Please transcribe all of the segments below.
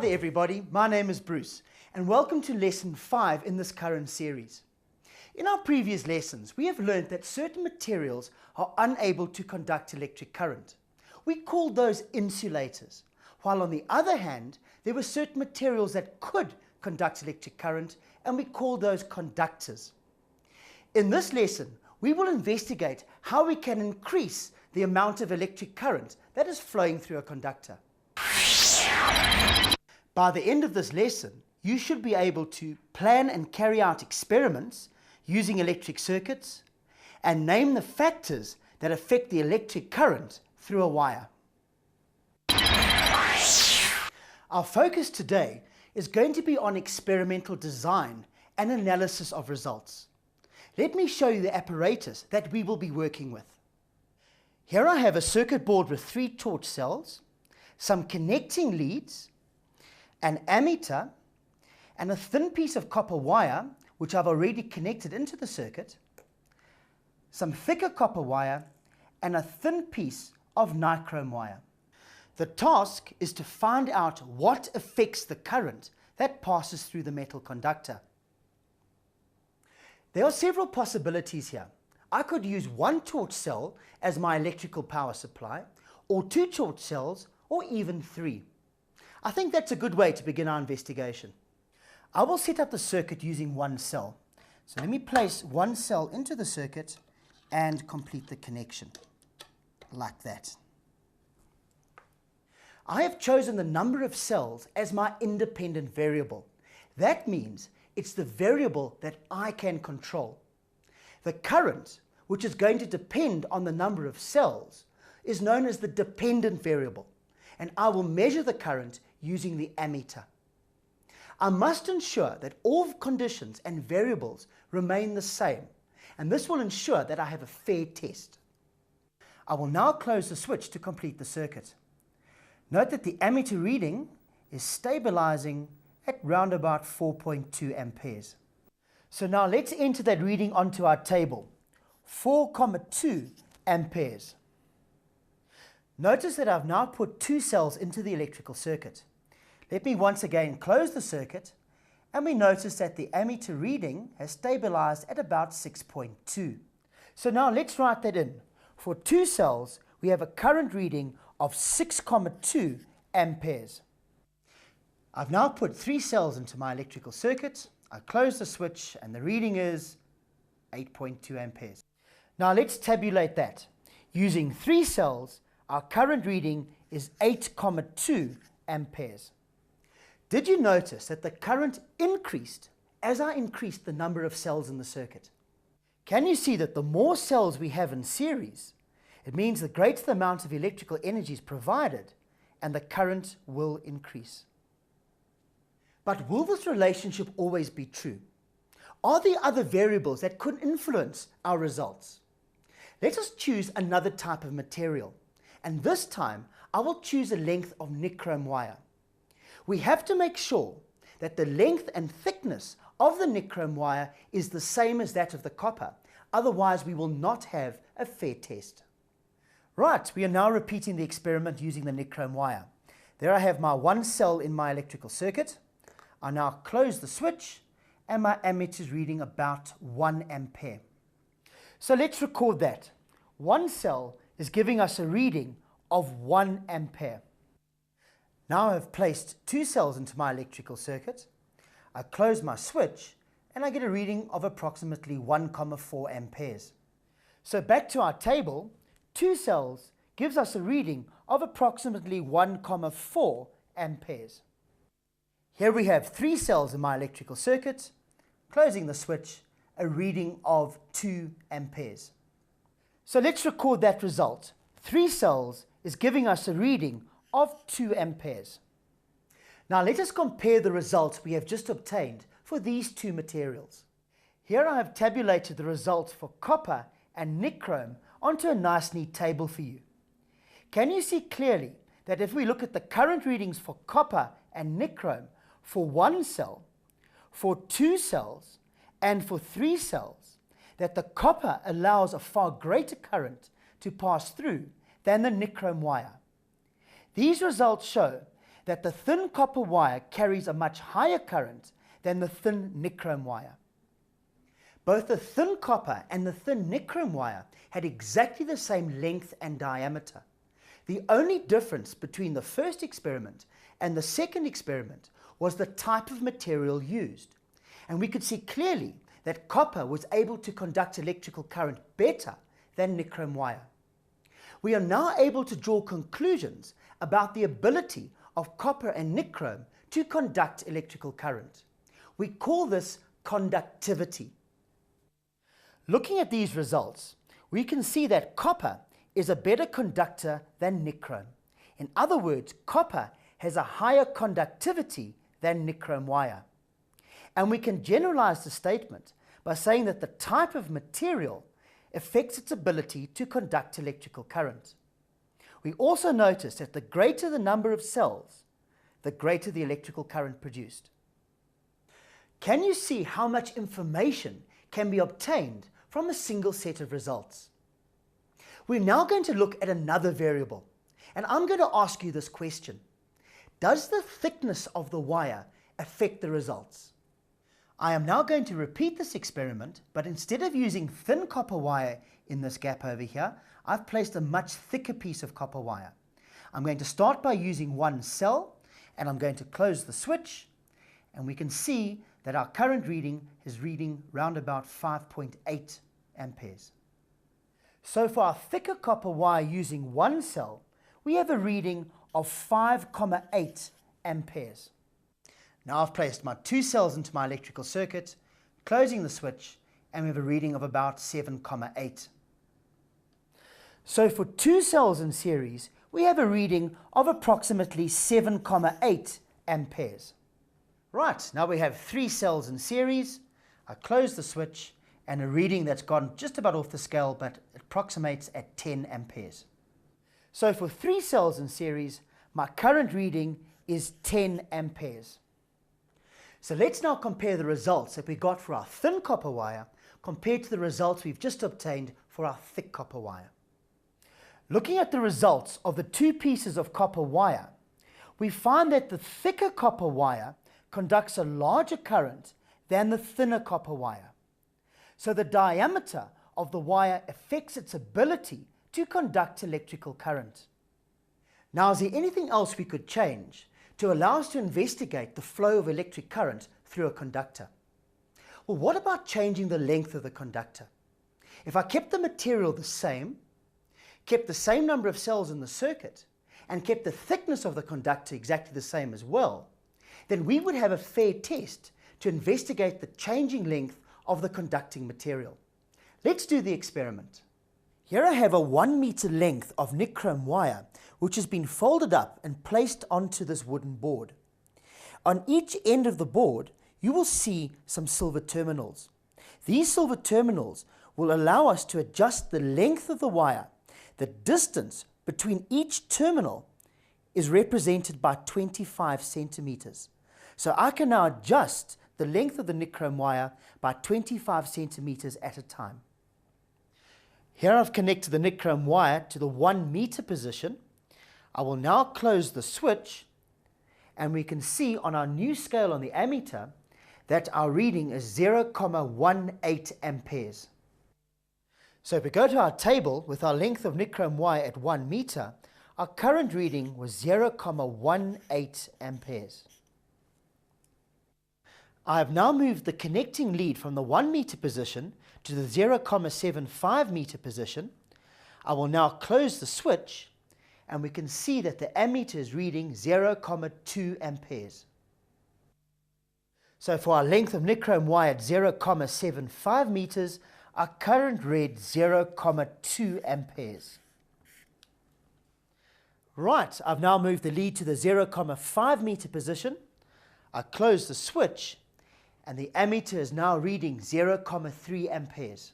Hi there everybody, my name is Bruce and welcome to lesson 5 in this current series. In our previous lessons we have learned that certain materials are unable to conduct electric current. We called those insulators, while on the other hand there were certain materials that could conduct electric current and we called those conductors. In this lesson we will investigate how we can increase the amount of electric current that is flowing through a conductor. By the end of this lesson, you should be able to plan and carry out experiments using electric circuits and name the factors that affect the electric current through a wire. Our focus today is going to be on experimental design and analysis of results. Let me show you the apparatus that we will be working with. Here I have a circuit board with 3 torch cells, some connecting leads, an ammeter, and a thin piece of copper wire which I've already connected into the circuit, some thicker copper wire, and a thin piece of nichrome wire. The task is to find out what affects the current that passes through the metal conductor. There are several possibilities here. I could use 1 torch cell as my electrical power supply, or 2 torch cells, or even 3. I think that's a good way to begin our investigation. I will set up the circuit using 1 cell. So let me place 1 cell into the circuit and complete the connection, like that. I have chosen the number of cells as my independent variable. That means it's the variable that I can control. The current, which is going to depend on the number of cells, is known as the dependent variable, and I will measure the current using the ammeter. I must ensure that all conditions and variables remain the same, and this will ensure that I have a fair test. I will now close the switch to complete the circuit. Note that the ammeter reading is stabilizing at round about 4.2 amperes. So now let's enter that reading onto our table, 4,2 amperes. Notice that I've now put 2 cells into the electrical circuit. Let me once again close the circuit, and we notice that the ammeter reading has stabilized at about 6.2. So now let's write that in. For 2 cells, we have a current reading of 6,2 amperes. I've now put 3 cells into my electrical circuit. I close the switch and the reading is 8.2 amperes. Now let's tabulate that. Using 3 cells, our current reading is 8,2 amperes. Did you notice that the current increased as I increased the number of cells in the circuit? Can you see that the more cells we have in series, it means the greater the amount of electrical energy is provided and the current will increase. But will this relationship always be true? Are there other variables that could influence our results? Let us choose another type of material, and this time I will choose a length of nichrome wire. We have to make sure that the length and thickness of the nichrome wire is the same as that of the copper, otherwise we will not have a fair test. Right, we are now repeating the experiment using the nichrome wire. There I have my 1 cell in my electrical circuit. I now close the switch and my ammeter is reading about 1 ampere. So let's record that. 1 cell is giving us a reading of 1 ampere. Now I've placed 2 cells into my electrical circuit. I close my switch and I get a reading of approximately 1,4 amperes. So back to our table, 2 cells gives us a reading of approximately 1,4 amperes. Here we have 3 cells in my electrical circuit, closing the switch, a reading of 2 amperes. So let's record that result. 3 cells is giving us a reading of 2 amperes. Now let us compare the results we have just obtained for these 2 materials. Here I have tabulated the results for copper and nichrome onto a nice neat table for you. Can you see clearly that if we look at the current readings for copper and nichrome for 1 cell, for 2 cells, and for 3 cells, that the copper allows a far greater current to pass through than the nichrome wire. These results show that the thin copper wire carries a much higher current than the thin nichrome wire. Both the thin copper and the thin nichrome wire had exactly the same length and diameter. The only difference between the first experiment and the second experiment was the type of material used. And we could see clearly that copper was able to conduct electrical current better than nichrome wire. We are now able to draw conclusions about the ability of copper and nichrome to conduct electrical current. We call this conductivity. Looking at these results, we can see that copper is a better conductor than nichrome. In other words, copper has a higher conductivity than nichrome wire. And we can generalize the statement by saying that the type of material affects its ability to conduct electrical current. We also notice that the greater the number of cells, the greater the electrical current produced. Can you see how much information can be obtained from a single set of results? We're now going to look at another variable, and I'm going to ask you this question. Does the thickness of the wire affect the results? I am now going to repeat this experiment, but instead of using thin copper wire in this gap over here, I've placed a much thicker piece of copper wire. I'm going to start by using one cell, and I'm going to close the switch, and we can see that our current reading is reading round about 5.8 amperes. So for our thicker copper wire using one cell, we have a reading of 5.8 amperes. Now I've placed my two cells into my electrical circuit, closing the switch, and we have a reading of about 7.8. So for two cells in series, we have a reading of approximately 7.8 amperes. Right, now we have three cells in series. I close the switch, and a reading that's gone just about off the scale, but approximates at 10 amperes. So for three cells in series, my current reading is 10 amperes. So let's now compare the results that we got for our thin copper wire compared to the results we've just obtained for our thick copper wire. Looking at the results of the two pieces of copper wire, we find that the thicker copper wire conducts a larger current than the thinner copper wire. So the diameter of the wire affects its ability to conduct electrical current. Now, is there anything else we could change to allow us to investigate the flow of electric current through a conductor? Well, what about changing the length of the conductor? If I kept the material the same, kept the same number of cells in the circuit, and kept the thickness of the conductor exactly the same as well, then we would have a fair test to investigate the changing length of the conducting material. Let's do the experiment. Here I have a 1 meter length of nichrome wire which has been folded up and placed onto this wooden board. On each end of the board you will see some silver terminals. These silver terminals will allow us to adjust the length of the wire. The distance between each terminal is represented by 25 centimeters. So I can now adjust the length of the nichrome wire by 25 centimeters at a time. Here I've connected the nichrome wire to the 1 meter position. I will now close the switch, and we can see on our new scale on the ammeter that our reading is 0.18 amperes. So if we go to our table with our length of nichrome wire at 1 meter, our current reading was 0.18 amperes. I have now moved the connecting lead from the 1 meter position to the 0.75 meter position. I will now close the switch, and we can see that the ammeter is reading 0.2 amperes. So for our length of nichrome wire at 0.75 meters, our current read 0.2 amperes. Right, I've now moved the lead to the 0.5 meter position. I close the switch, and the ammeter is now reading 0.3 amperes.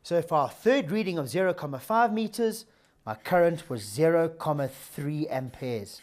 So for our third reading of 0.5 meters, my current was 0.3 amperes.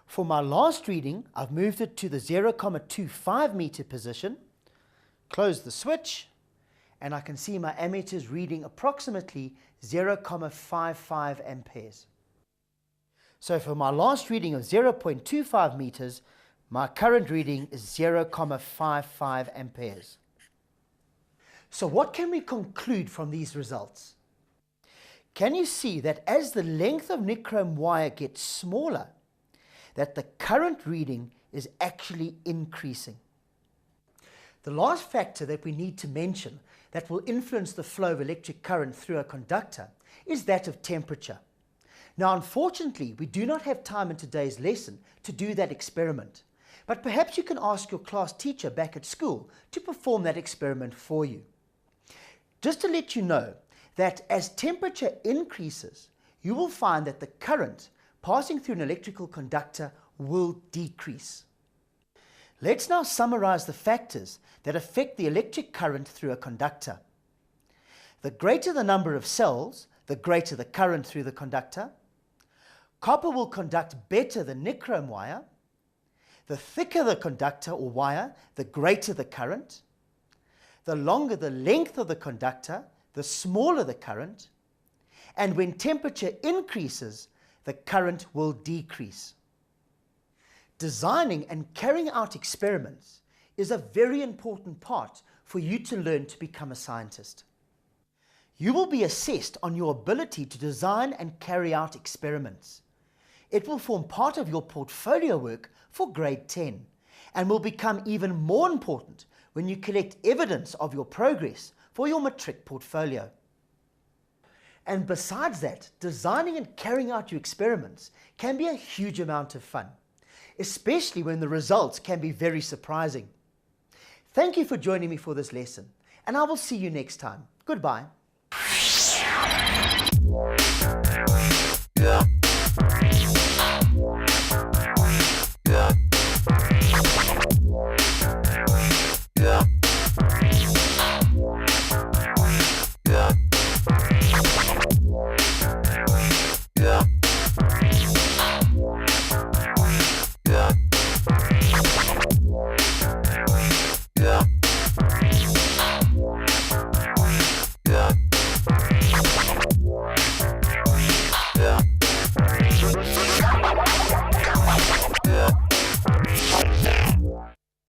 For my last reading, I've moved it to the 0.25 meter position, close the switch, and I can see my ammeter is reading approximately 0.55 amperes. So for my last reading of 0.25 meters, my current reading is 0.55 amperes. So what can we conclude from these results? Can you see that as the length of nichrome wire gets smaller, that the current reading is actually increasing? The last factor that we need to mention that will influence the flow of electric current through a conductor is that of temperature. Now, unfortunately, we do not have time in today's lesson to do that experiment, but perhaps you can ask your class teacher back at school to perform that experiment for you. Just to let you know that as temperature increases, you will find that the current passing through an electrical conductor will decrease. Let's now summarize the factors that affect the electric current through a conductor. The greater the number of cells, the greater the current through the conductor. Copper will conduct better than nichrome wire. The thicker the conductor or wire, the greater the current. The longer the length of the conductor, the smaller the current. And when temperature increases, the current will decrease. Designing and carrying out experiments is a very important part for you to learn to become a scientist. You will be assessed on your ability to design and carry out experiments. It will form part of your portfolio work for grade 10 and will become even more important when you collect evidence of your progress for your matric portfolio. And besides that, designing and carrying out your experiments can be a huge amount of fun, especially when the results can be very surprising. Thank you for joining me for this lesson, and I will see you next time. Goodbye. Yeah.